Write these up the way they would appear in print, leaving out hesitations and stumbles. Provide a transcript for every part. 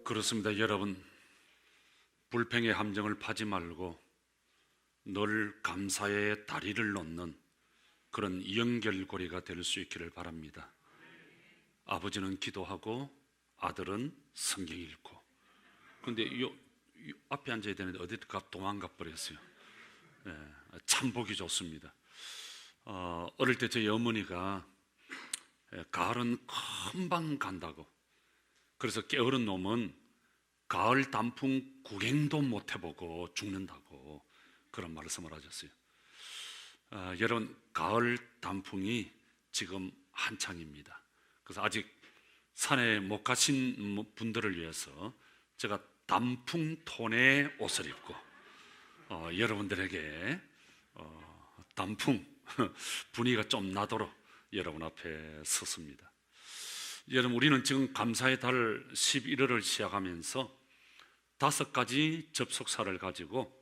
그렇습니다. 여러분, 불평의 함정을 파지 말고 늘 감사의 다리를 놓는 그런 연결고리가 될 수 있기를 바랍니다. 아버지는 기도하고 아들은 성경 읽고. 근데 앞에 앉아야 되는데 어디가 도망가 버렸어요. 참 보기 좋습니다. 어릴 때 저희 어머니가 가을은 금방 간다고, 그래서 게으른 놈은 가을 단풍 구경도 못 해보고 죽는다고 그런 말씀을 하셨어요. 여러분, 가을 단풍이 지금 한창입니다. 그래서 아직 산에 못 가신 분들을 위해서 제가 단풍톤의 옷을 입고 여러분들에게 단풍 분위기가 좀 나도록 여러분 앞에 섰습니다. 여러분, 우리는 지금 감사의 달 11월을 시작하면서 5가지 접속사를 가지고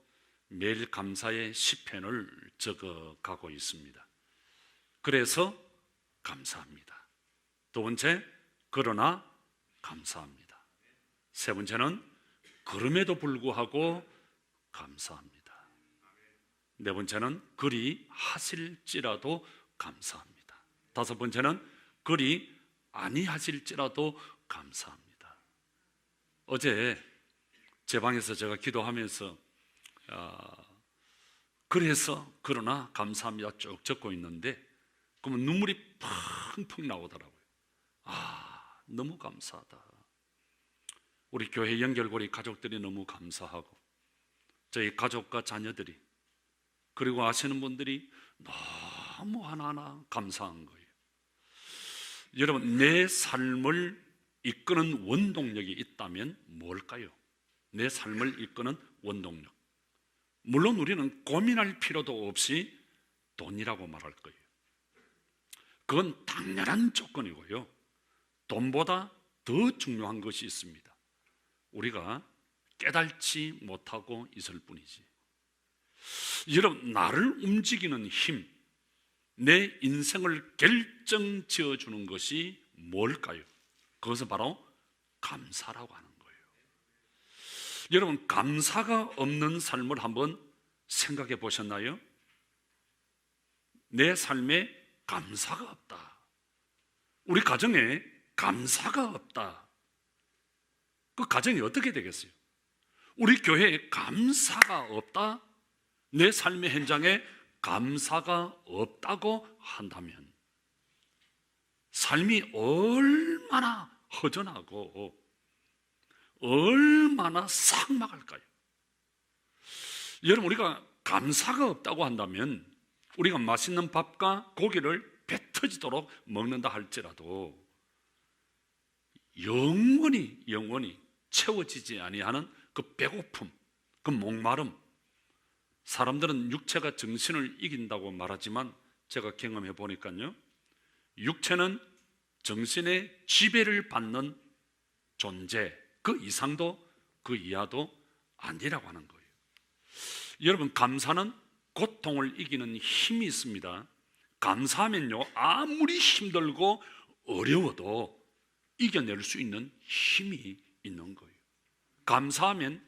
매일 감사의 시편을 적어가고 있습니다. 그래서 감사합니다. 두 번째, 그러나 감사합니다. 세 번째는 그럼에도 불구하고 감사합니다. 네 번째는 그리 하실지라도 감사합니다. 다섯 번째는 그리 아니하실지라도 감사합니다. 어제 제 방에서 제가 기도하면서 그래서 그러나 감사합니다 쭉 적고 있는데, 그러면 눈물이 펑펑 나오더라고요. 너무 감사하다. 우리 교회 연결고리 가족들이 너무 감사하고, 저희 가족과 자녀들이, 그리고 아시는 분들이 너무 하나하나 감사한 거예요. 여러분, 내 삶을 이끄는 원동력이 있다면 뭘까요? 내 삶을 이끄는 원동력. 물론 우리는 고민할 필요도 없이 돈이라고 말할 거예요. 그건 당연한 조건이고요. 돈보다 더 중요한 것이 있습니다. 우리가 깨달지 못하고 있을 뿐이지. 여러분, 나를 움직이는 힘, 내 인생을 결정지어 주는 것이 뭘까요? 그것은 바로 감사라고 하는 거예요. 여러분, 감사가 없는 삶을 한번 생각해 보셨나요? 내 삶에 감사가 없다, 우리 가정에 감사가 없다, 그 가정이 어떻게 되겠어요? 우리 교회에 감사가 없다, 내 삶의 현장에 감사가 없다고 한다면 삶이 얼마나 허전하고 얼마나 삭막할까요? 여러분, 우리가 감사가 없다고 한다면 우리가 맛있는 밥과 고기를 배 터지도록 먹는다 할지라도 영원히 채워지지 아니하는 그 배고픔, 그 목마름. 사람들은 육체가 정신을 이긴다고 말하지만 제가 경험해 보니까요, 육체는 정신의 지배를 받는 존재, 그 이상도 그 이하도 아니라고 하는 거예요. 여러분, 감사는 고통을 이기는 힘이 있습니다. 감사하면요, 아무리 힘들고 어려워도 이겨낼 수 있는 힘이 있는 거예요. 감사하면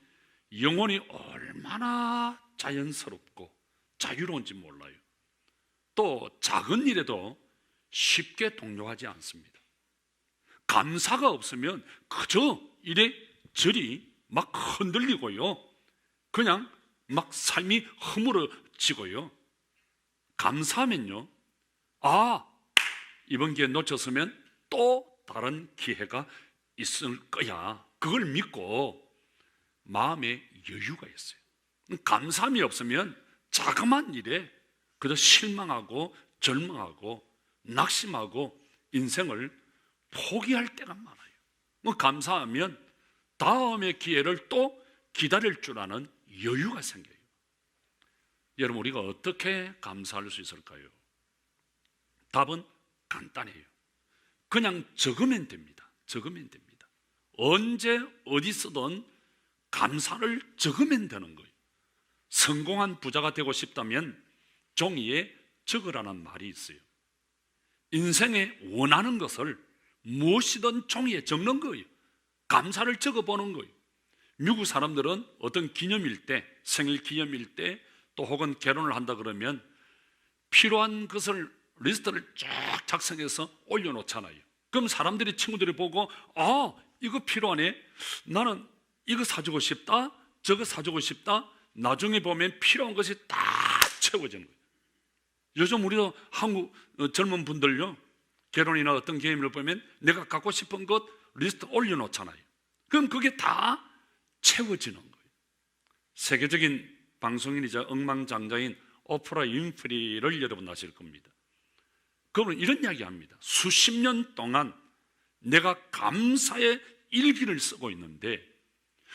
영혼이 얼마나 자연스럽고 자유로운지 몰라요. 또 작은 일에도 쉽게 동요하지 않습니다. 감사가 없으면 그저 이래저리 막 흔들리고요, 그냥 막 삶이 허물어지고요. 감사하면요, 이번 기회 놓쳤으면 또 다른 기회가 있을 거야, 그걸 믿고 마음에 여유가 있어요. 감사함이 없으면 자그마한 일에 그저 실망하고 절망하고 낙심하고 인생을 포기할 때가 많아요. 감사하면 다음의 기회를 또 기다릴 줄 아는 여유가 생겨요. 여러분, 우리가 어떻게 감사할 수 있을까요? 답은 간단해요. 그냥 적으면 됩니다. 적으면 됩니다. 언제 어디서든 감사를 적으면 되는 거예요. 성공한 부자가 되고 싶다면 종이에 적으라는 말이 있어요. 인생에 원하는 것을 무엇이든 종이에 적는 거예요. 감사를 적어보는 거예요. 미국 사람들은 어떤 기념일 때, 생일 기념일 때, 또 혹은 결혼을 한다 그러면 필요한 것을 리스트를 쫙 작성해서 올려놓잖아요. 그럼 사람들이, 친구들이 보고 이거 필요하네, 나는 이거 사주고 싶다, 저거 사주고 싶다. 나중에 보면 필요한 것이 다 채워지는 거예요. 요즘 우리도 한국 젊은 분들요, 결혼이나 어떤 기념일을 보면 내가 갖고 싶은 것 리스트 올려놓잖아요. 그럼 그게 다 채워지는 거예요. 세계적인 방송인이자 억만장자인 오프라 윈프리를 여러분 아실 겁니다. 그분은 이런 이야기 합니다. 수십 년 동안 내가 감사의 일기를 쓰고 있는데,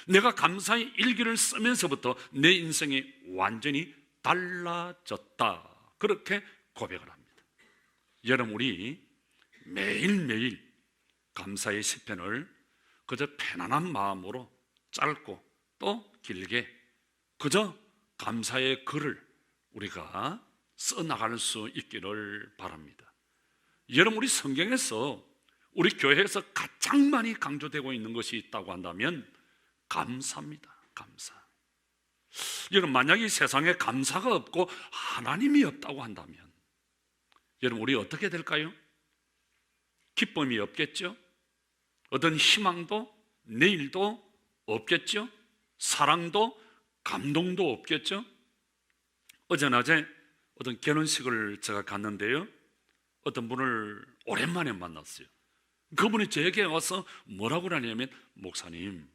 내가 감사의 일기를 쓰면서부터 내 인생이 완전히 달라졌다, 그렇게 고백을 합니다. 여러분, 우리 매일매일 감사의 시편을 그저 편안한 마음으로 짧고 또 길게 그저 감사의 글을 우리가 써나갈 수 있기를 바랍니다. 여러분, 우리 성경에서, 우리 교회에서 가장 많이 강조되고 있는 것이 있다고 한다면 감사입니다. 감사. 여러분, 만약 이 세상에 감사가 없고 하나님이 없다고 한다면 여러분, 우리 어떻게 될까요? 기쁨이 없겠죠? 어떤 희망도, 내일도 없겠죠? 사랑도, 감동도 없겠죠? 어제 낮에 어떤 결혼식을 제가 갔는데요, 어떤 분을 오랜만에 만났어요. 그분이 저에게 와서 뭐라고 하냐면, 목사님,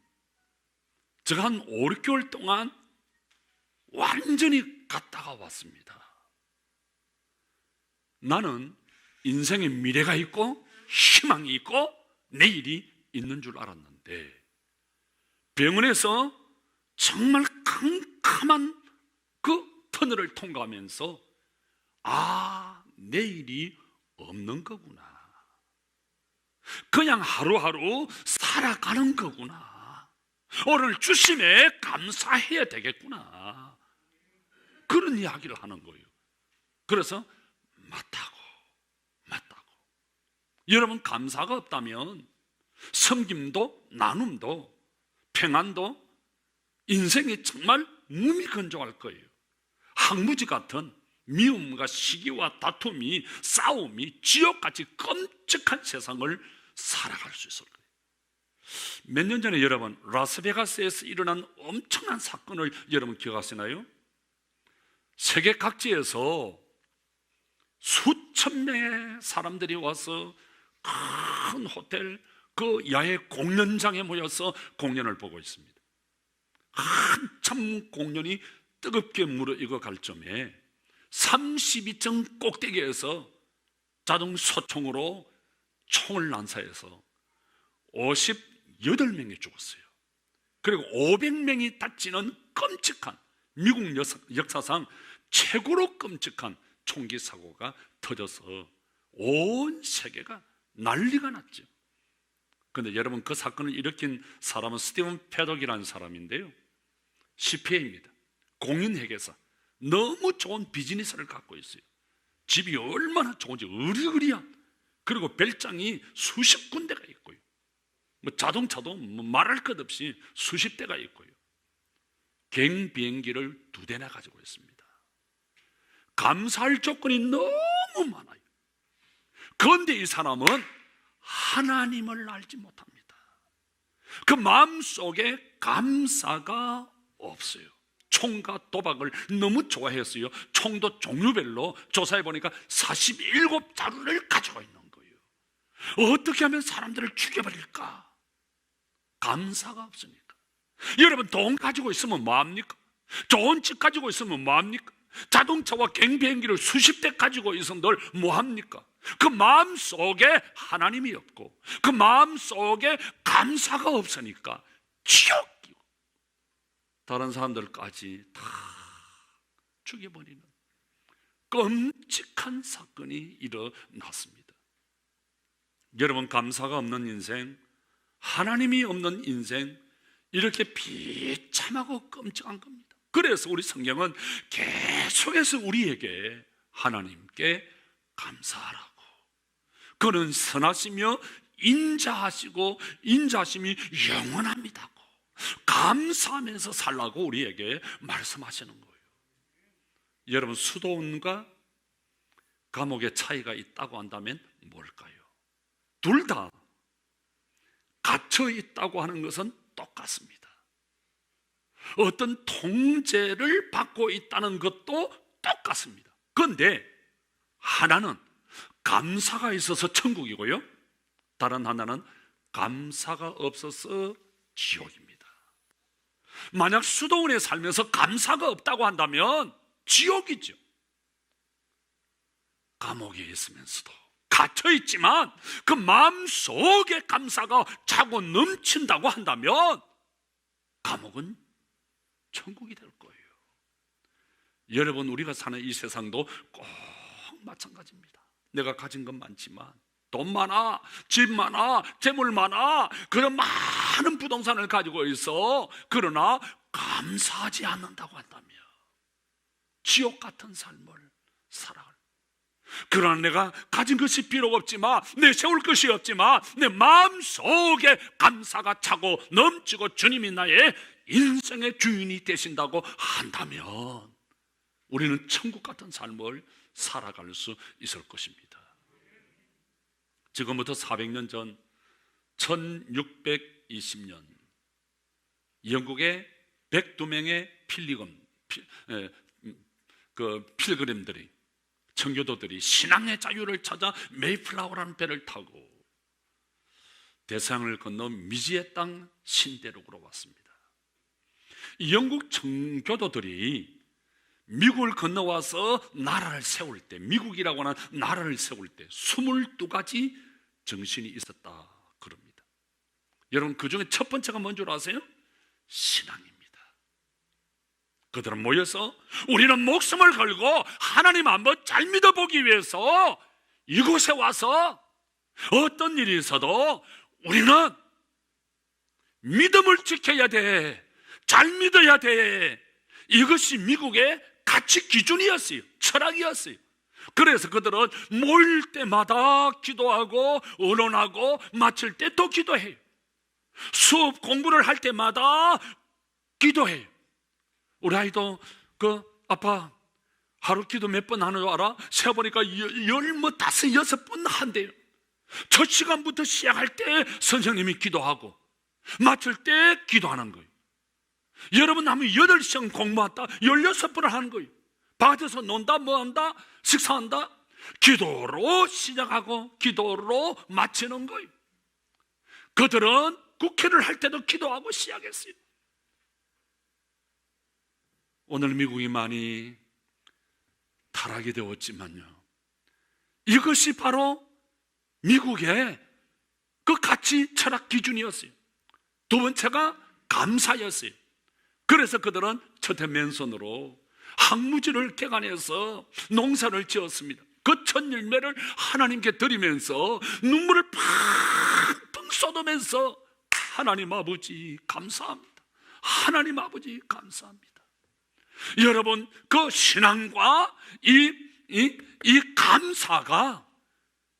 제가 한 5, 6개월 동안 완전히 갔다가 왔습니다. 나는 인생에 미래가 있고 희망이 있고 내일이 있는 줄 알았는데, 병원에서 정말 캄캄한 그 터널을 통과하면서 내일이 없는 거구나, 그냥 하루하루 살아가는 거구나, 오늘 주심에 감사해야 되겠구나, 그런 이야기를 하는 거예요. 그래서 맞다고. 여러분, 감사가 없다면 섬김도, 나눔도, 평안도, 인생이 정말 무미건조할 거예요. 항무지 같은 미움과 시기와 다툼이, 싸움이 지옥같이 끔찍한 세상을 살아갈 수 있을 거예요. 몇 년 전에 여러분, 라스베가스에서 일어난 엄청난 사건을 여러분 기억하시나요? 세계 각지에서 수천 명의 사람들이 와서 큰 호텔 그 야외 공연장에 모여서 공연을 보고 있습니다. 한참 공연이 뜨겁게 무르익어 갈 점에 32층 꼭대기에서 자동 소총으로 총을 난사해서 58명이 죽었어요. 그리고 500명이 다치는 끔찍한, 미국 역사상 최고로 끔찍한 총기 사고가 터져서 온 세계가 난리가 났죠. 그런데 여러분, 그 사건을 일으킨 사람은 스티븐 패독이라는 사람인데요, CPA입니다. 공인회계사. 너무 좋은 비즈니스를 갖고 있어요. 집이 얼마나 좋은지, 으리으리한, 그리고 별장이 수십 군데가 있고요, 자동차도 말할 것 없이 수십 대가 있고요, 갱 비행기를 2대나 가지고 있습니다. 감사할 조건이 너무 많아요. 그런데 이 사람은 하나님을 알지 못합니다. 그 마음속에 감사가 없어요. 총과 도박을 너무 좋아했어요. 총도 종류별로 조사해 보니까 47자루를 가지고 있는 거예요. 어떻게 하면 사람들을 죽여버릴까? 감사가 없으니까. 여러분, 돈 가지고 있으면 뭐합니까? 좋은 집 가지고 있으면 뭐합니까? 자동차와 갱비행기를 수십 대 가지고 있은들 뭐합니까? 그 마음 속에 하나님이 없고 그 마음 속에 감사가 없으니까 지옥이고 다른 사람들까지 다 죽여버리는 끔찍한 사건이 일어났습니다. 여러분, 감사가 없는 인생, 하나님이 없는 인생, 이렇게 비참하고 끔찍한 겁니다. 그래서 우리 성경은 계속해서 우리에게 하나님께 감사하라고, 그는 선하시며 인자하시고 인자심이 영원합니다고 감사하면서 살라고 우리에게 말씀하시는 거예요. 여러분, 수도원과 감옥의 차이가 있다고 한다면 뭘까요? 둘 다 갇혀 있다고 하는 것은 똑같습니다. 어떤 통제를 받고 있다는 것도 똑같습니다. 그런데 하나는 감사가 있어서 천국이고요, 다른 하나는 감사가 없어서 지옥입니다. 만약 수도원에 살면서 감사가 없다고 한다면 지옥이죠. 감옥에 있으면서도 갇혀있지만 그 마음속에 감사가 차고 넘친다고 한다면 감옥은 천국이 될 거예요. 여러분, 우리가 사는 이 세상도 꼭 마찬가지입니다. 내가 가진 건 많지만, 돈 많아, 집 많아, 재물 많아, 그런 많은 부동산을 가지고 있어. 그러나 감사하지 않는다고 한다면 지옥 같은 삶을 살아갈. 그러나 내가 가진 것이 비록 없지만, 내 세울 것이 없지만 내 마음속에 감사가 차고 넘치고 주님이 나의 인생의 주인이 되신다고 한다면 우리는 천국 같은 삶을 살아갈 수 있을 것입니다. 지금부터 400년 전 1620년 영국의 102명의 필그림들이, 청교도들이 신앙의 자유를 찾아 메이플라워라는 배를 타고 대서양을 건너 미지의 땅 신대륙으로 왔습니다. 영국 청교도들이 미국을 건너와서 나라를 세울 때, 미국이라고 하는 나라를 세울 때 22가지 정신이 있었다 그럽니다. 여러분, 그 중에 첫 번째가 뭔 줄 아세요? 신앙입니다. 그들은 모여서 우리는 목숨을 걸고 하나님 한번 잘 믿어보기 위해서 이곳에 와서 어떤 일이 있어도 우리는 믿음을 지켜야 돼, 잘 믿어야 돼. 이것이 미국의 가치 기준이었어요. 철학이었어요. 그래서 그들은 모일 때마다 기도하고 의논하고 마칠 때 또 기도해요. 수업 공부를 할 때마다 기도해요. 우리 아이도 아빠 하루 기도 몇 번 하는 줄 알아? 세어보니까 15번 한대요. 첫 시간부터 시작할 때 선생님이 기도하고 마칠 때 기도하는 거예요. 여러분, 하면 8시간 공부한다 16번을 하는 거예요. 밖에서 논다, 뭐 한다, 식사한다. 기도로 시작하고 기도로 마치는 거예요. 그들은 국회를 할 때도 기도하고 시작했어요. 오늘 미국이 많이 타락이 되었지만요, 이것이 바로 미국의 그 가치 철학 기준이었어요. 두 번째가 감사였어요. 그래서 그들은 첫해 맨손으로 항무지를 개간해서 농사를 지었습니다. 그 첫 열매를 하나님께 드리면서 눈물을 팡팡 쏟으면서 하나님 아버지 감사합니다, 하나님 아버지 감사합니다. 여러분, 그 신앙과 이 감사가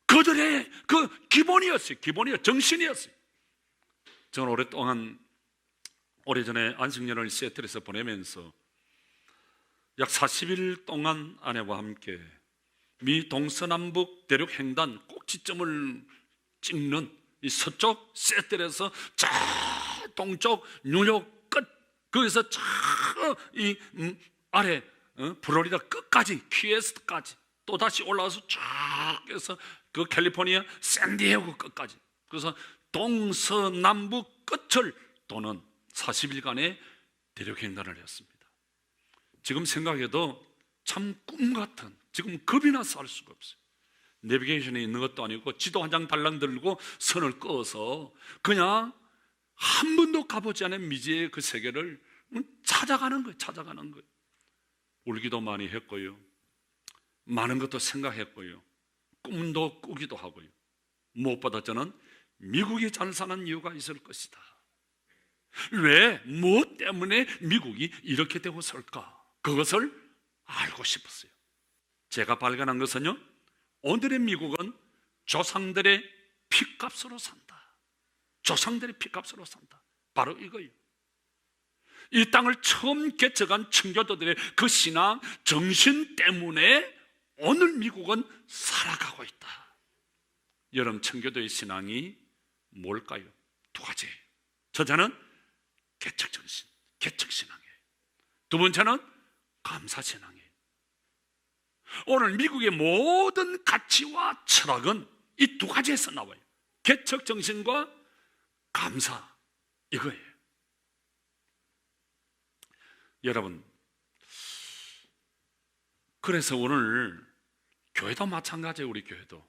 그들의 그 기본이었어요. 정신이었어요. 저는 오래전에 안식년을 시애틀에서 보내면서 약 40일 동안 아내와 함께 미 동서남북 대륙 횡단 꼭지점을 찍는 이 서쪽 시애틀에서 저 동쪽 뉴욕 끝, 거기서 저 아래 플로리다 끝까지, 키웨스트까지 또다시 올라와서 쫙 해서 그 캘리포니아 샌디에고 끝까지, 그래서 동서남북 끝을 도는 40일간의 대륙 횡단을 했습니다. 지금 생각해도 참 꿈같은, 지금 겁이 나서 할 수가 없어요. 내비게이션에 있는 것도 아니고 지도 한 장 달랑 들고 선을 그어서 그냥 한 번도 가보지 않은 미지의 그 세계를 찾아가는 거예요. 울기도 많이 했고요, 많은 것도 생각했고요, 꿈도 꾸기도 하고요. 무엇보다 저는 미국이 잘 사는 이유가 있을 것이다. 왜, 무엇 때문에 미국이 이렇게 되고 설까? 그것을 알고 싶었어요. 제가 발견한 것은요, 오늘의 미국은 조상들의 피값으로 산다. 조상들의 피값으로 산다. 바로 이거예요. 이 땅을 처음 개척한 청교도들의 그 신앙, 정신 때문에 오늘 미국은 살아가고 있다. 여러분, 청교도의 신앙이 뭘까요? 두 가지예요. 첫째는 개척정신, 개척신앙이에요. 두 번째는 감사신앙이에요. 오늘 미국의 모든 가치와 철학은 이 두 가지에서 나와요. 개척정신과 감사, 이거예요. 여러분, 그래서 오늘 교회도 마찬가지예요. 우리 교회도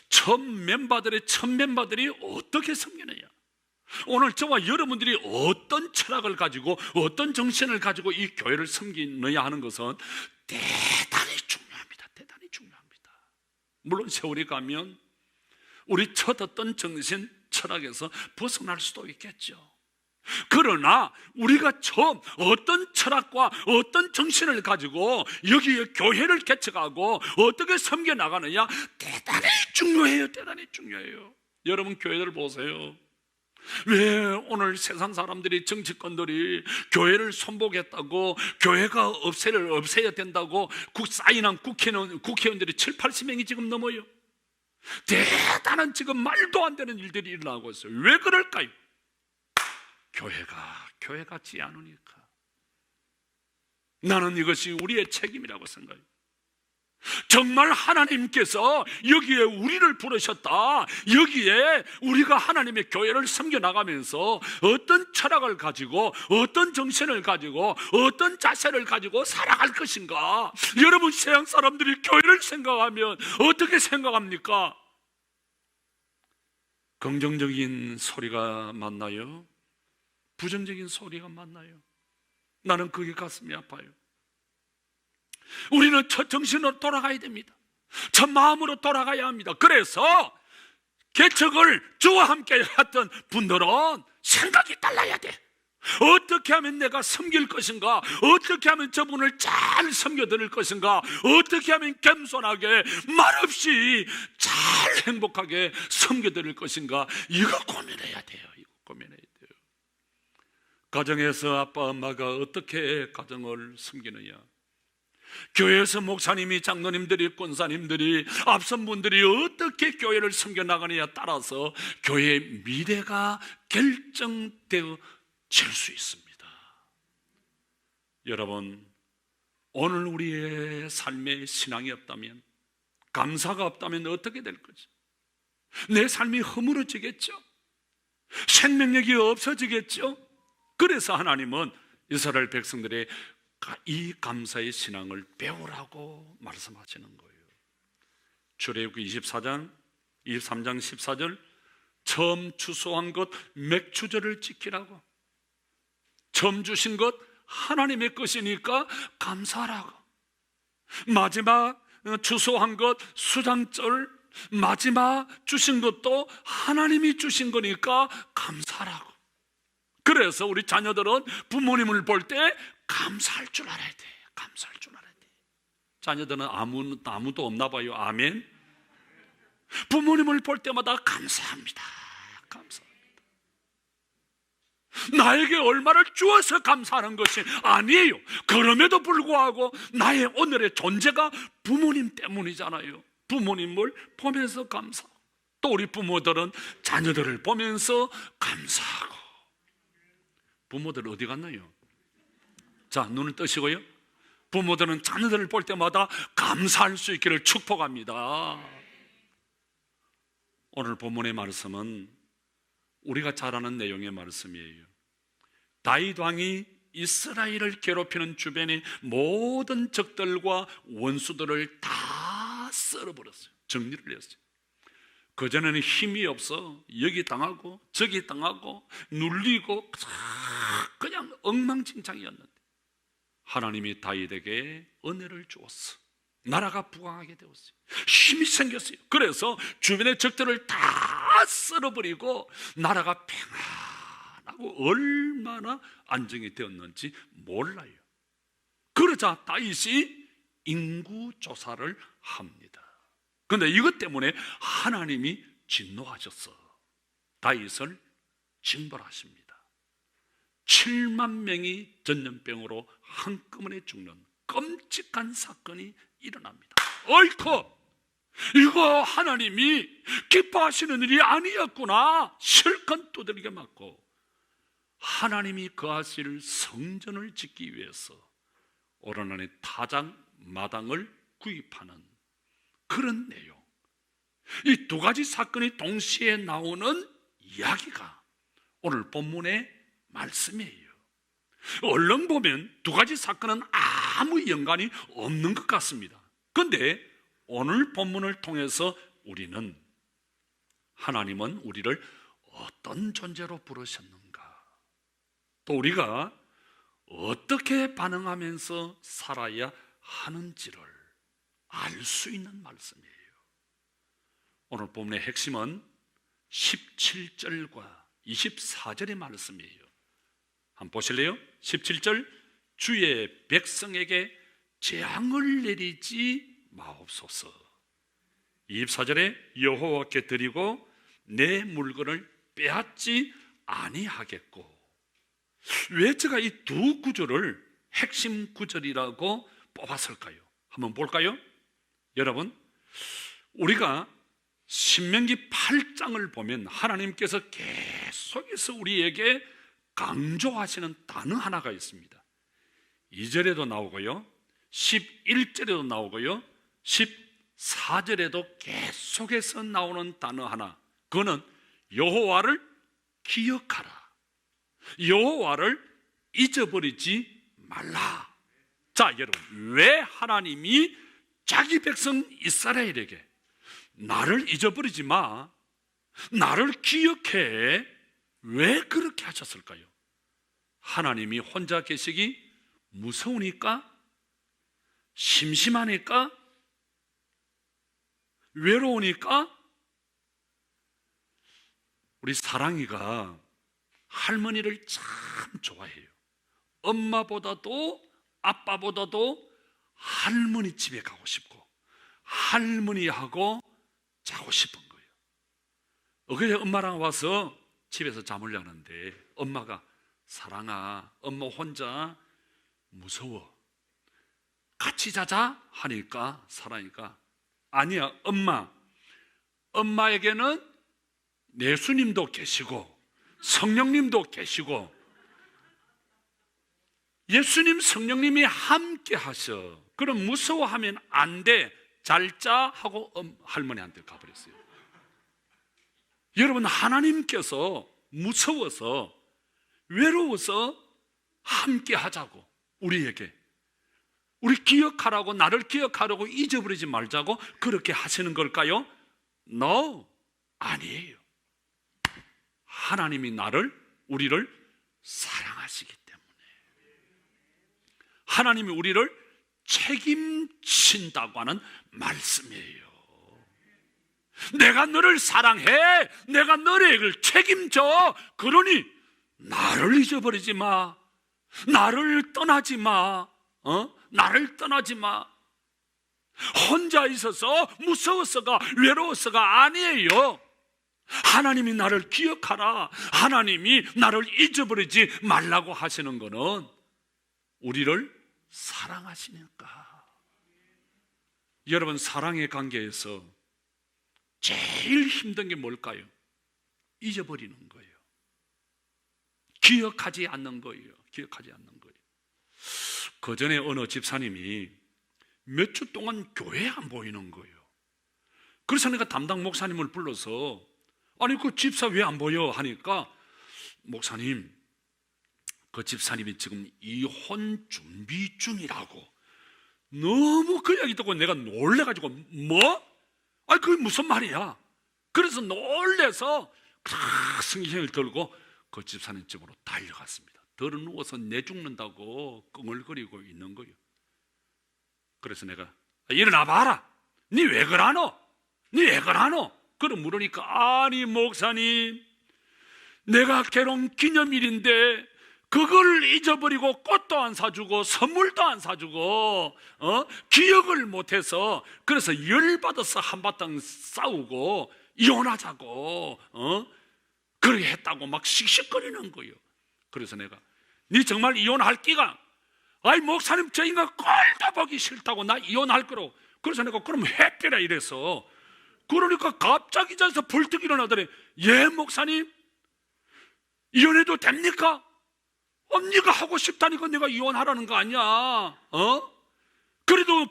첫 멤버들이 어떻게 섬기느냐, 오늘 저와 여러분들이 어떤 철학을 가지고 어떤 정신을 가지고 이 교회를 섬기느냐 하는 것은 대단히 중요합니다. 대단히 중요합니다. 물론 세월이 가면 우리 첫 어떤 정신, 철학에서 벗어날 수도 있겠죠. 그러나 우리가 처음 어떤 철학과 어떤 정신을 가지고 여기에 교회를 개척하고 어떻게 섬겨 나가느냐, 대단히 중요해요. 대단히 중요해요. 여러분, 교회들 보세요. 왜 오늘 세상 사람들이, 정치권들이 교회를 손보겠다고, 교회가 없애야 된다고 사인한 국회의원들이 7, 80명이 지금 넘어요. 대단한 지금 말도 안 되는 일들이 일어나고 있어요. 왜 그럴까요? 교회 같지 않으니까. 나는 이것이 우리의 책임이라고 생각해요. 정말 하나님께서 여기에 우리를 부르셨다, 여기에 우리가 하나님의 교회를 섬겨나가면서 어떤 철학을 가지고 어떤 정신을 가지고 어떤 자세를 가지고 살아갈 것인가. 여러분, 세상 사람들이 교회를 생각하면 어떻게 생각합니까? 긍정적인 소리가 맞나요? 부정적인 소리가 맞나요? 나는 그게 가슴이 아파요. 우리는 첫 정신으로 돌아가야 됩니다. 첫 마음으로 돌아가야 합니다. 그래서 개척을 저와 함께 했던 분들은 생각이 달라야 돼. 어떻게 하면 내가 섬길 것인가? 어떻게 하면 저분을 잘 섬겨드릴 것인가? 어떻게 하면 겸손하게 말없이 잘 행복하게 섬겨드릴 것인가? 이거 고민해야 돼요. 이거 고민해야 돼요. 가정에서 아빠 엄마가 어떻게 가정을 섬기느냐, 교회에서 목사님이, 장로님들이, 권사님들이, 앞선 분들이 어떻게 교회를 섬겨나가느냐에 따라서 교회의 미래가 결정되어질 수 있습니다. 여러분, 오늘 우리의 삶에 신앙이 없다면, 감사가 없다면 어떻게 될 거죠? 내 삶이 허물어지겠죠? 생명력이 없어지겠죠? 그래서 하나님은 이스라엘 백성들의 이 감사의 신앙을 배우라고 말씀하시는 거예요. 출애굽기 23장 14절, 처음 추수한 것 맥추절을 지키라고. 처음 주신 것 하나님의 것이니까 감사하라고. 마지막 추수한 것 수장절, 마지막 주신 것도 하나님이 주신 거니까 감사하라고. 그래서 우리 자녀들은 부모님을 볼 때 감사할 줄 알아야 돼. 감사할 줄 알아야 돼. 자녀들은 아무도 없나 봐요. 아멘. 부모님을 볼 때마다 감사합니다. 감사합니다. 나에게 얼마를 주어서 감사하는 것이 아니에요. 그럼에도 불구하고 나의 오늘의 존재가 부모님 때문이잖아요. 부모님을 보면서 감사하고, 또 우리 부모들은 자녀들을 보면서 감사하고. 부모들 어디 갔나요? 자, 눈을 뜨시고요. 부모들은 자녀들을 볼 때마다 감사할 수 있기를 축복합니다. 오늘 본문의 말씀은 우리가 잘 아는 내용의 말씀이에요. 다윗 왕이 이스라엘을 괴롭히는 주변의 모든 적들과 원수들을 다 썰어버렸어요. 정리를 했어요. 그전에는 힘이 없어 여기 당하고 저기 당하고 눌리고 그냥 엉망진창이었는데 하나님이 다윗에게 은혜를 주었어. 나라가 부강하게 되었어요. 힘이 생겼어요. 그래서 주변의 적들을 다 썰어버리고 나라가 평안하고 얼마나 안정이 되었는지 몰라요. 그러자 다윗이 인구조사를 합니다. 그런데 이것 때문에 하나님이 진노하셔서 다윗을 징벌하십니다. 7만 명이 전염병으로 한꺼번에 죽는 끔찍한 사건이 일어납니다. 어이쿠, 이거 하나님이 기뻐하시는 일이 아니었구나. 실컷 두들겨 맞고 하나님이 거하실 성전을 짓기 위해서 오르난의 타작 마당을 구입하는 그런 내용, 이 두 가지 사건이 동시에 나오는 이야기가 오늘 본문의 말씀이에요. 얼른 보면 두 가지 사건은 아무 연관이 없는 것 같습니다. 그런데 오늘 본문을 통해서 우리는 하나님은 우리를 어떤 존재로 부르셨는가, 또 우리가 어떻게 반응하면서 살아야 하는지를 알 수 있는 말씀이에요. 오늘 본문의 핵심은 17절과 24절의 말씀이에요. 한번 보실래요? 17절, 주의 백성에게 재앙을 내리지 마옵소서. 24절에 여호와께 드리고 내 물건을 빼앗지 아니하겠고. 왜 제가 이 두 구절을 핵심 구절이라고 뽑았을까요? 한번 볼까요? 여러분, 우리가 신명기 8장을 보면 하나님께서 계속해서 우리에게 강조하시는 단어 하나가 있습니다. 2절에도 나오고요, 11절에도 나오고요, 14절에도 계속해서 나오는 단어 하나, 그거는 여호와를 기억하라, 여호와를 잊어버리지 말라. 자, 여러분, 왜 하나님이 자기 백성 이스라엘에게 나를 잊어버리지 마, 나를 기억해, 왜 그렇게 하셨을까요? 하나님이 혼자 계시기 무서우니까? 심심하니까? 외로우니까? 우리 사랑이가 할머니를 참 좋아해요. 엄마보다도 아빠보다도 할머니 집에 가고 싶고 할머니하고 자고 싶은 거예요. 어제 엄마랑 와서 집에서 잠을 자는데 엄마가, 사랑아, 엄마 혼자 무서워, 같이 자자 하니까 사랑이가, 아니야 엄마에게는 예수님도 계시고 성령님도 계시고 예수님 성령님이 함께 하셔. 그럼 무서워하면 안 돼, 잘 자 하고 할머니한테 가버렸어요. 여러분, 하나님께서 무서워서 외로워서 함께 하자고, 우리에게 우리 기억하라고, 나를 기억하라고, 잊어버리지 말자고 그렇게 하시는 걸까요? No, 아니에요. 하나님이 우리를 사랑하시기 때문에, 하나님이 우리를 책임진다고 하는 말씀이에요. 내가 너를 사랑해, 내가 너를 책임져, 그러니 나를 잊어버리지 마, 나를 떠나지 마, 나를 떠나지 마. 혼자 있어서 무서워서가 외로워서가 아니에요. 하나님이 나를 기억하라, 하나님이 나를 잊어버리지 말라고 하시는 것은 우리를 사랑하시니까. 여러분, 사랑의 관계에서 제일 힘든 게 뭘까요? 잊어버리는 거예요. 기억하지 않는 거예요. 기억하지 않는 거예요. 그 전에 어느 집사님이 몇 주 동안 교회에 안 보이는 거예요. 그래서 내가 담당 목사님을 불러서, 아니 그 집사 왜 안 보여 하니까, 목사님, 그 집사님이 지금 이혼 준비 중이라고. 너무 그 이야기 듣고 내가 놀래가지고, 뭐? 아니 그게 무슨 말이야? 그래서 놀래서 승신을 들고 그 집사님 집으로 달려갔습니다. 들어 누워서 내 죽는다고 끙얼거리고 있는 거예요. 그래서 내가, 일어나 봐라, 니 왜 그러노? 니 왜 그러노? 그럼 물으니까, 아니 목사님, 내가 결혼 기념일인데 그걸 잊어버리고 꽃도 안 사주고 선물도 안 사주고 기억을 못해서, 그래서 열받아서 한바탕 싸우고 이혼하자고 그렇게 했다고 막 씩씩거리는 거예요. 그래서 내가 네 정말 이혼할 끼가? 아이 목사님 저 인간 꼴도 보기 싫다고 나 이혼할 거라고. 그래서 내가 그럼 회피라 이래서 그러니까 갑자기 자서 벌떡 일어나더래. 예 목사님 이혼해도 됩니까? 네가 하고 싶다니까 내가 이혼하라는 거 아니야. 그래도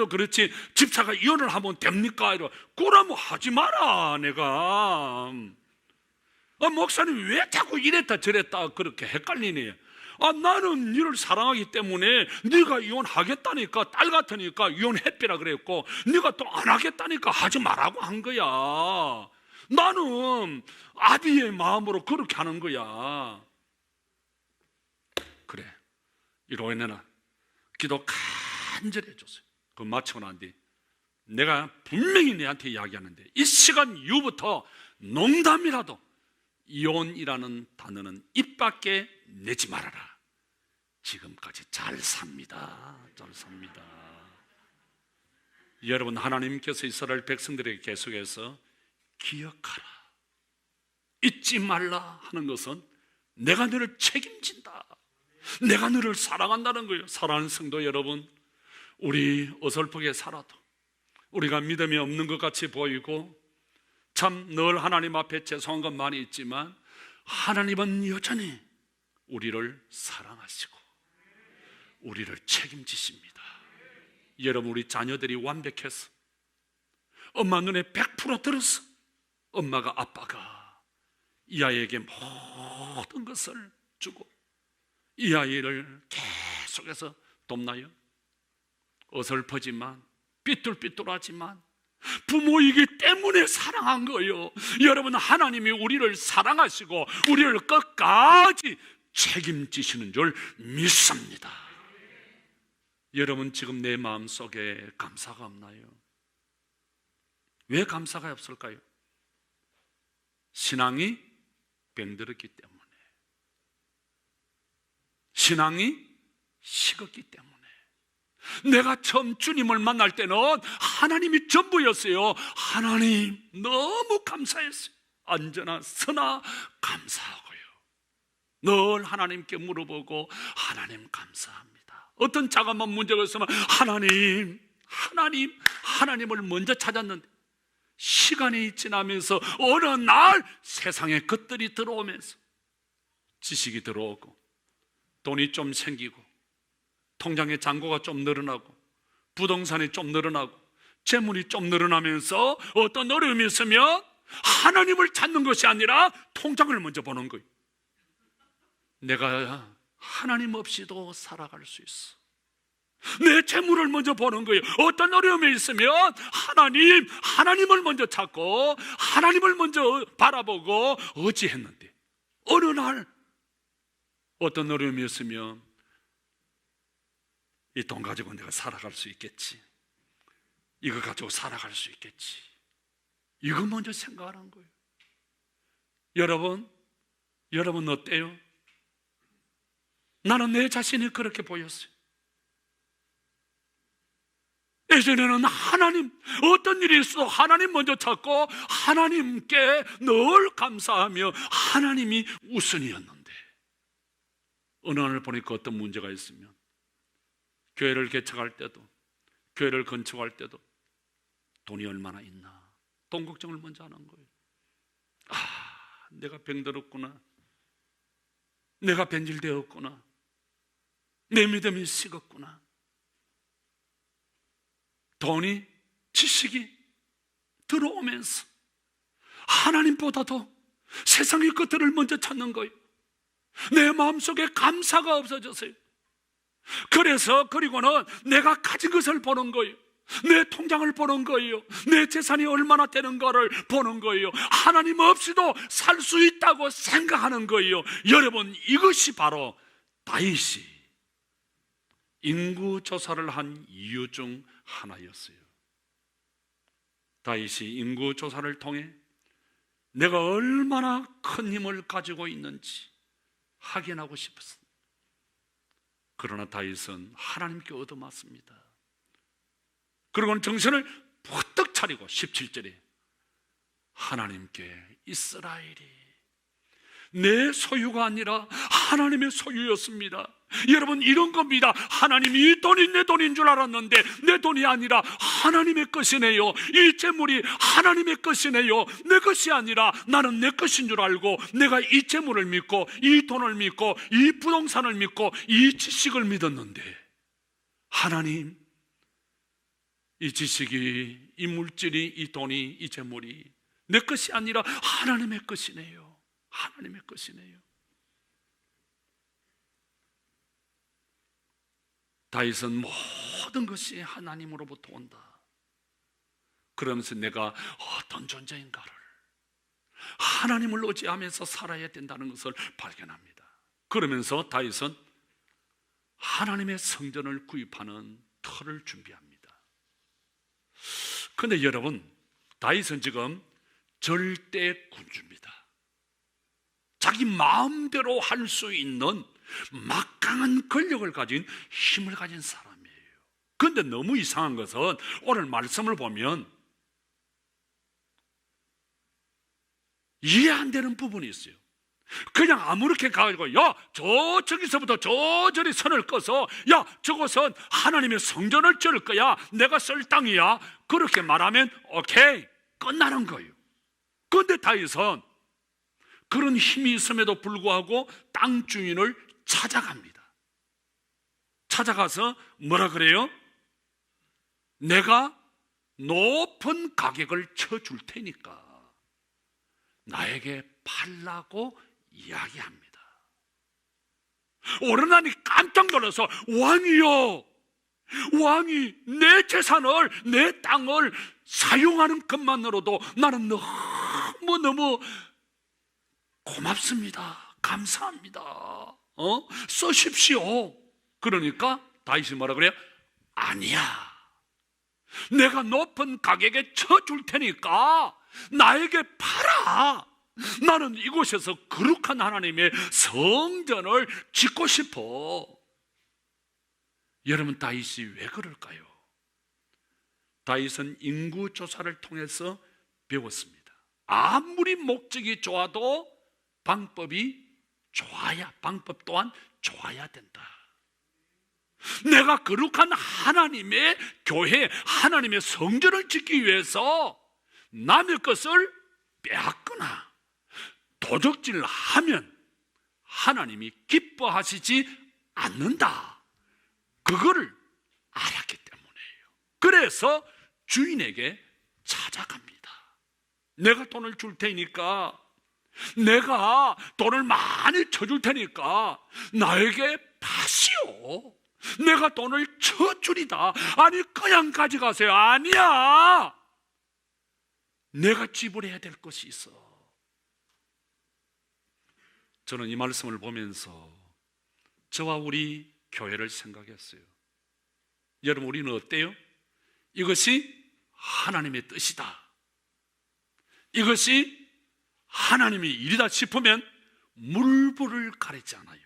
그렇지 집사가 이혼을 하면 됩니까? 이러. 그러면 하지 마라. 내가 목사님 왜 자꾸 이랬다 저랬다 그렇게 헷갈리니? 나는 너를 사랑하기 때문에 네가 이혼하겠다니까 딸 같으니까 이혼해피라 그랬고 네가 또 안 하겠다니까 하지 말라고 한 거야. 나는 아비의 마음으로 그렇게 하는 거야. 그래 이로인해나 기도 간절히 해줬어요. 그거 마치고 난 뒤 내가 분명히 내한테 이야기하는데 이 시간 이후부터 농담이라도 이혼이라는 단어는 입 밖에 내지 말아라. 지금까지 잘 삽니다. 잘 삽니다. 여러분 하나님께서 이스라엘 백성들에게 계속해서 기억하라 잊지 말라 하는 것은 내가 너를 책임진다. 내가 너를 사랑한다는 거예요. 사랑하는 성도 여러분, 우리 어설프게 살아도 우리가 믿음이 없는 것 같이 보이고 참 늘 하나님 앞에 죄송한 건 많이 있지만 하나님은 여전히 우리를 사랑하시고 우리를 책임지십니다. 여러분 우리 자녀들이 완벽해서 엄마 눈에 100% 들어서 엄마가 아빠가 이 아이에게 모든 것을 주고 이 아이를 계속해서 돕나요? 어설퍼지만 삐뚤삐뚤하지만 부모이기 때문에 사랑한 거예요. 여러분 하나님이 우리를 사랑하시고 우리를 끝까지 책임지시는 줄 믿습니다. 여러분 지금 내 마음속에 감사가 없나요? 왜 감사가 없을까요? 신앙이 병들었기 때문에, 신앙이 식었기 때문에. 내가 처음 주님을 만날 때는 하나님이 전부였어요. 하나님 너무 감사했어요. 언제나 서나 감사하고요. 늘 하나님께 물어보고 하나님 감사합니다. 어떤 자그마한 문제가 있으면 하나님을 먼저 찾았는데 시간이 지나면서 어느 날 세상에 것들이 들어오면서 지식이 들어오고 돈이 좀 생기고 통장의 잔고가 좀 늘어나고 부동산이 좀 늘어나고 재물이 좀 늘어나면서 어떤 어려움이 있으면 하나님을 찾는 것이 아니라 통장을 먼저 보는 거예요. 내가 하나님 없이도 살아갈 수 있어. 내 재물을 먼저 보는 거예요. 어떤 어려움이 있으면 하나님을 먼저 찾고 하나님을 먼저 바라보고 의지했는데 어느 날 어떤 어려움이 있으면 이 돈 가지고 내가 살아갈 수 있겠지, 이거 가지고 살아갈 수 있겠지, 이거 먼저 생각하는 거예요. 여러분 어때요? 나는 내 자신이 그렇게 보였어요. 예전에는 어떤 일이 있어도 하나님 먼저 찾고 하나님께 늘 감사하며 하나님이 우선이었는데 어느 날 보니까 어떤 문제가 있으면 교회를 개척할 때도 교회를 건축할 때도 돈이 얼마나 있나 돈 걱정을 먼저 하는 거예요. 내가 병들었구나, 내가 변질되었구나, 내 믿음이 식었구나. 돈이, 지식이 들어오면서 하나님보다도 세상의 것들을 먼저 찾는 거예요. 내 마음속에 감사가 없어졌어요. 그리고는 내가 가진 것을 보는 거예요. 내 통장을 보는 거예요. 내 재산이 얼마나 되는가를 보는 거예요. 하나님 없이도 살 수 있다고 생각하는 거예요. 여러분, 이것이 바로 다윗이 인구조사를 한 이유 중 하나였어요. 다윗이 인구조사를 통해 내가 얼마나 큰 힘을 가지고 있는지 확인하고 싶었습니다. 그러나 다윗은 하나님께 얻어맞습니다. 그리고는 정신을 부떡 차리고 17절에 하나님께 이스라엘이 내 소유가 아니라 하나님의 소유였습니다. 여러분, 이런 겁니다. 하나님이 이 돈이 내 돈인 줄 알았는데 내 돈이 아니라 하나님의 것이네요. 이 재물이 하나님의 것이네요. 내 것이 아니라 나는 내 것인 줄 알고 내가 이 재물을 믿고 이 돈을 믿고 이 부동산을 믿고 이 지식을 믿었는데, 하나님, 이 지식이, 이 물질이, 이 돈이, 이 재물이 내 것이 아니라 하나님의 것이네요. 하나님의 것이네요. 다윗은 모든 것이 하나님으로부터 온다. 그러면서 내가 어떤 존재인가를, 하나님을 의지하면서 살아야 된다는 것을 발견합니다. 그러면서 다윗은 하나님의 성전을 구입하는 터를 준비합니다. 그런데 여러분, 다윗은 지금 절대 군주입니다. 자기 마음대로 할 수 있는 막강한 권력을 가진, 힘을 가진 사람이에요. 그런데 너무 이상한 것은 오늘 말씀을 보면 이해 안 되는 부분이 있어요. 그냥 아무렇게 가가지고 야, 저기서부터 저리 선을 꺼서 야, 저곳은 하나님의 성전을 지을 거야, 내가 쓸 땅이야, 그렇게 말하면 오케이, 끝나는 거예요. 그런데 다윗은 그런 힘이 있음에도 불구하고 땅 주인을 찾아갑니다. 찾아가서 뭐라 그래요? 내가 높은 가격을 쳐줄 테니까 나에게 팔라고 이야기합니다. 오르나니 깜짝 놀라서 왕이요, 왕이 내 재산을, 내 땅을 사용하는 것만으로도 나는 너무너무 고맙습니다, 감사합니다, 쓰십시오. 그러니까 다윗이 뭐라 그래요? 아니야, 내가 높은 가격에 쳐줄 테니까 나에게 팔아. 나는 이곳에서 거룩한 하나님의 성전을 짓고 싶어. 여러분, 다윗이 왜 그럴까요? 다윗은 인구조사를 통해서 배웠습니다. 아무리 목적이 좋아도 방법이 좋아야, 방법 또한 좋아야 된다. 내가 거룩한 하나님의 교회, 하나님의 성전을 짓기 위해서 남의 것을 빼앗거나 도적질하면 하나님이 기뻐하시지 않는다. 그거를 알았기 때문이에요. 그래서 주인에게 찾아갑니다. 내가 돈을 줄 테니까, 내가 돈을 많이 쳐줄 테니까 나에게 파시오. 내가 돈을 쳐주리다. 아니, 그냥 가져가세요. 아니야, 내가 지불해야 될 것이 있어. 저는 이 말씀을 보면서 저와 우리 교회를 생각했어요. 여러분, 우리는 어때요? 이것이 하나님의 뜻이다, 이것이 하나님의 일이다 싶으면 물불을 가리지 않아요.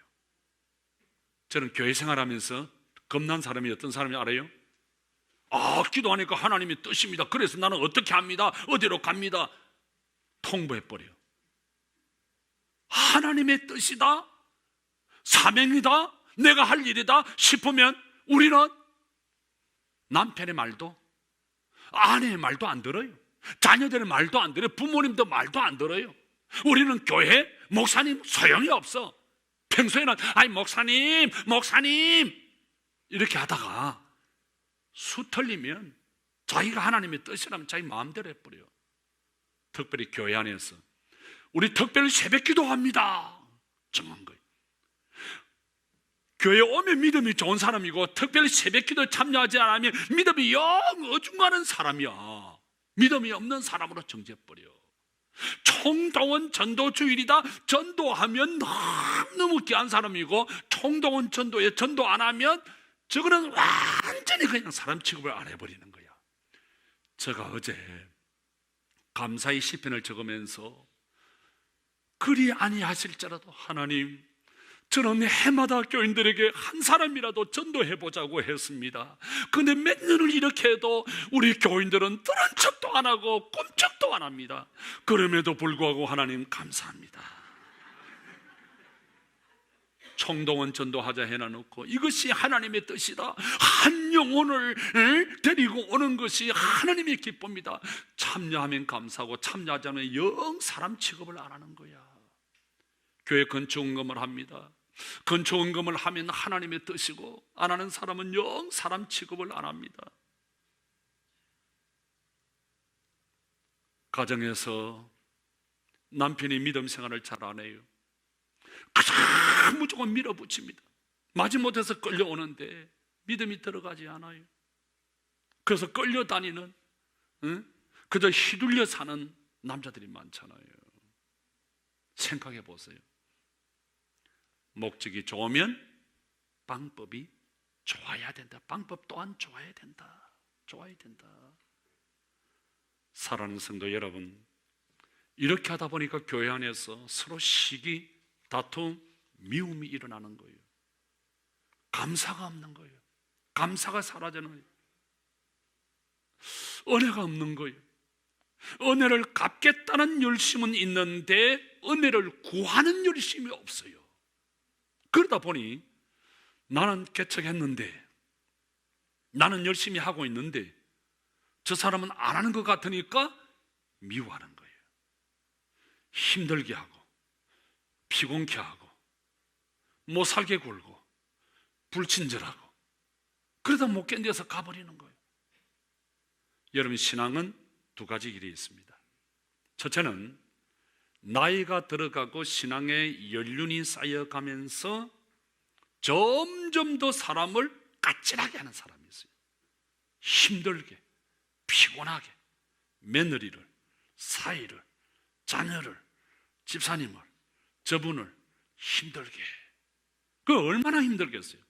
저는 교회 생활하면서 겁난 사람이 어떤 사람이 알아요? 기도하니까 하나님의 뜻입니다, 그래서 나는 어떻게 합니다, 어디로 갑니다, 통보해버려요. 하나님의 뜻이다, 사명이다, 내가 할 일이다 싶으면 우리는 남편의 말도, 아내의 말도 안 들어요. 자녀들의 말도 안 들어요. 부모님도 말도 안 들어요. 우리는 교회, 목사님 소용이 없어. 평소에는 아이 목사님 이렇게 하다가 수 틀리면 자기가 하나님의 뜻이라면 자기 마음대로 해버려요. 특별히 교회 안에서 우리 특별히 새벽 기도합니다 정한 거예요. 교회 오면 믿음이 좋은 사람이고 특별히 새벽 기도에 참여하지 않으면 믿음이 영 어중간한 사람이야. 믿음이 없는 사람으로 정죄해버려. 총동원 전도주일이다, 전도하면 너무 귀한 사람이고 총동원 전도에 전도 안 하면 저거는 완전히 그냥 사람 취급을 안 해버리는 거야. 제가 어제 감사의 시편을 적으면서 그리 아니하실지라도 하나님, 저는 해마다 교인들에게 한 사람이라도 전도해보자고 했습니다. 근데 몇 년을 이렇게 해도 우리 교인들은 들은 척도 안 하고 꿈쩍도 안 합니다. 그럼에도 불구하고 하나님 감사합니다. 총동원 전도하자 해놔놓고 이것이 하나님의 뜻이다, 한 영혼을 데리고 오는 것이 하나님의 기쁨이다, 참여하면 감사하고 참여하지 않으면 영 사람 취급을 안 하는 거야. 교회 건축원금을 합니다. 건축원금을 하면 하나님의 뜻이고, 안 하는 사람은 영 사람 취급을 안 합니다. 가정에서 남편이 믿음 생활을 잘 안 해요. 그냥 무조건 밀어붙입니다. 마지못해서 끌려오는데 믿음이 들어가지 않아요. 그래서 끌려다니는, 그저 휘둘려 사는 남자들이 많잖아요. 생각해 보세요. 목적이 좋으면 방법이 좋아야 된다. 방법 또한 좋아야 된다. 좋아야 된다. 사랑하는 성도 여러분, 이렇게 하다 보니까 교회 안에서 서로 시기, 다툼, 미움이 일어나는 거예요. 감사가 없는 거예요. 감사가 사라지는 거예요. 은혜가 없는 거예요. 은혜를 갚겠다는 열심은 있는데 은혜를 구하는 열심이 없어요. 그러다 보니 나는 개척했는데, 나는 열심히 하고 있는데 저 사람은 안 하는 것 같으니까 미워하는 거예요. 힘들게 하고 피곤케 하고 못 살게 굴고 불친절하고, 그러다 못 견뎌서 가버리는 거예요. 여러분, 신앙은 두 가지 길이 있습니다. 첫째는 나이가 들어가고 신앙의 연륜이 쌓여가면서 점점 더 사람을 까칠하게 하는 사람이 있어요. 힘들게, 피곤하게, 며느리를, 사위를, 자녀를, 집사님을, 저분을 힘들게. 그 얼마나 힘들겠어요.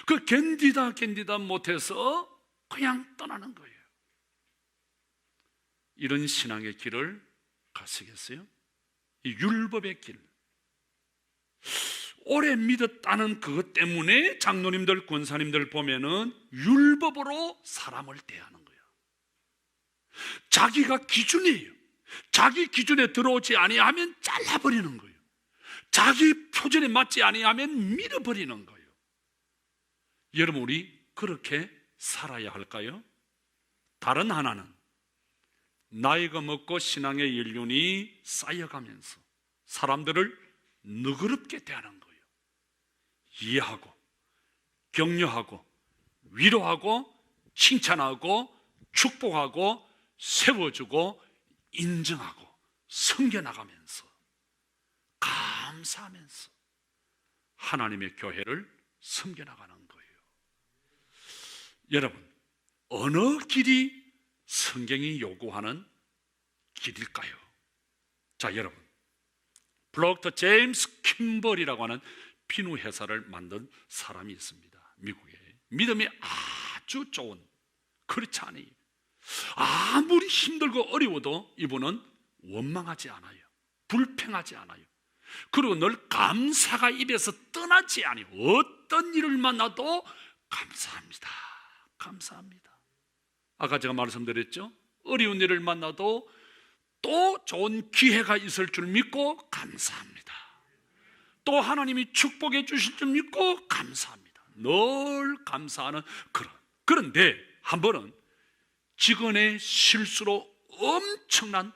그 견디다 못해서 그냥 떠나는 거예요. 이런 신앙의 길을 가시겠어요? 이 율법의 길, 오래 믿었다는 그것 때문에 장로님들, 권사님들 보면은 율법으로 사람을 대하는 거예요. 자기가 기준이에요. 자기 기준에 들어오지 아니하면 잘라버리는 거예요. 자기 표준에 맞지 아니하면 밀어버리는 거예요. 여러분, 우리 그렇게 살아야 할까요? 다른 하나는 나이가 먹고 신앙의 연륜이 쌓여가면서 사람들을 너그럽게 대하는 거예요. 이해하고 격려하고 위로하고 칭찬하고 축복하고 세워주고 인정하고 섬겨나가면서 감사하면서 하나님의 교회를 섬겨나가는 거예요. 여러분, 어느 길이 성경이 요구하는 길일까요? 자, 여러분, 블록터 제임스 킴벌이라고 하는 비누 회사를 만든 사람이 있습니다. 미국에. 믿음이 아주 좋은, 그렇지 않아요. 아무리 힘들고 어려워도 이분은 원망하지 않아요. 불평하지 않아요. 그리고 늘 감사가 입에서 떠나지 않아요. 어떤 일을 만나도 감사합니다. 감사합니다. 아까 제가 말씀드렸죠? 어려운 일을 만나도 또 좋은 기회가 있을 줄 믿고 감사합니다. 또 하나님이 축복해 주실 줄 믿고 감사합니다. 늘 감사하는 그런데 한 번은 직원의 실수로 엄청난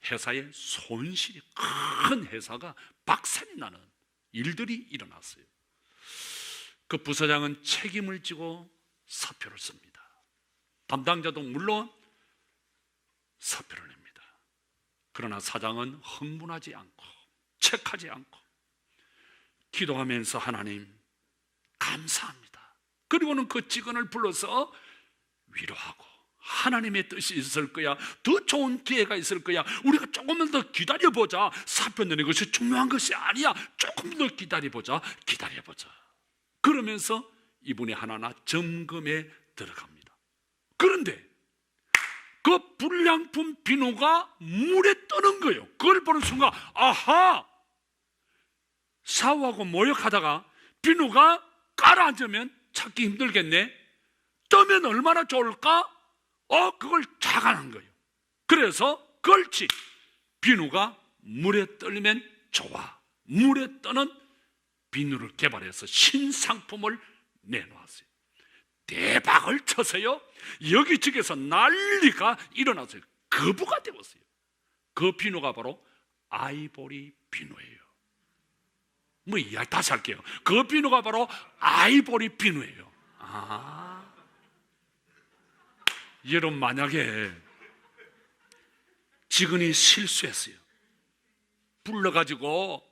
회사의 손실이, 큰 회사가 박살이 나는 일들이 일어났어요. 그 부사장은 책임을 지고 사표를 씁니다. 담당자도 물론 사표를 냅니다. 그러나 사장은 흥분하지 않고 책하지 않고 기도하면서 하나님 감사합니다. 그리고는 그 직원을 불러서 위로하고 하나님의 뜻이 있을 거야, 더 좋은 기회가 있을 거야, 우리가 조금만 더 기다려보자, 사표 내는 것이 중요한 것이 아니야, 조금 더 기다려보자. 그러면서 이분이 하나하나 점검에 들어갑니다. 그런데 그 불량품 비누가 물에 떠는 거예요. 그걸 보는 순간 아하, 샤워하고 모욕하다가 비누가 가라앉으면 찾기 힘들겠네. 뜨면 얼마나 좋을까? 그걸 착안한 거예요. 그래서 걸치 비누가 물에 떨리면 좋아. 물에 떠는 비누를 개발해서 신상품을 내놓았어요. 대박을 쳐서요, 여기저기서 난리가 일어났어요. 거부가 되었어요. 그 비누가 바로 아이보리 비누예요. 뭐 이야기 다시 할게요. 그 비누가 바로 아이보리 비누예요. 여러분, 만약에 직원이 실수했어요. 불러가지고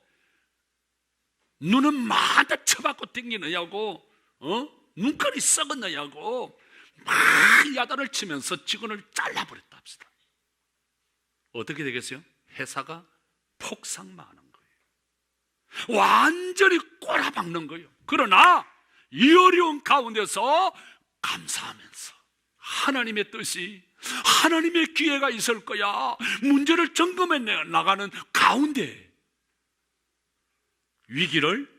눈은 마다 쳐박고 댕기느냐고, 눈깔이 썩었느냐고 막 야단을 치면서 직원을 잘라버렸다 합시다. 어떻게 되겠어요? 회사가 폭삭망하는 거예요. 완전히 꼬라박는 거예요. 그러나 이 어려운 가운데서 감사하면서 하나님의 뜻이, 하나님의 기회가 있을 거야, 문제를 점검해 나가는 가운데 위기를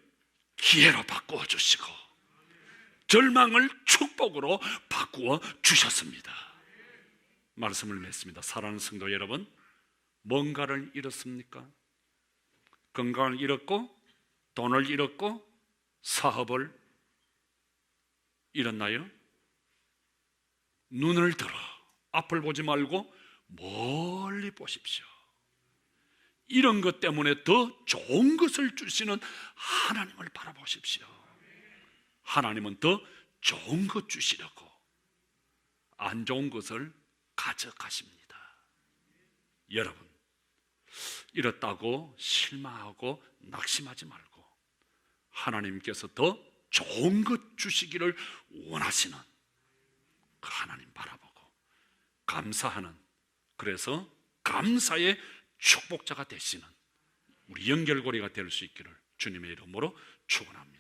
기회로 바꾸어 주시고 절망을 축복으로 바꾸어 주셨습니다. 말씀을 맺습니다. 사랑하는 성도 여러분, 뭔가를 잃었습니까? 건강을 잃었고, 돈을 잃었고, 사업을 잃었나요? 눈을 들어 앞을 보지 말고 멀리 보십시오. 이런 것 때문에 더 좋은 것을 주시는 하나님을 바라보십시오. 하나님은 더 좋은 것 주시려고 안 좋은 것을 가져가십니다. 여러분, 이렇다고 실망하고 낙심하지 말고 하나님께서 더 좋은 것 주시기를 원하시는 그 하나님 바라보고 감사하는, 그래서 감사의 축복자가 되시는 우리 연결고리가 될 수 있기를 주님의 이름으로 축원합니다.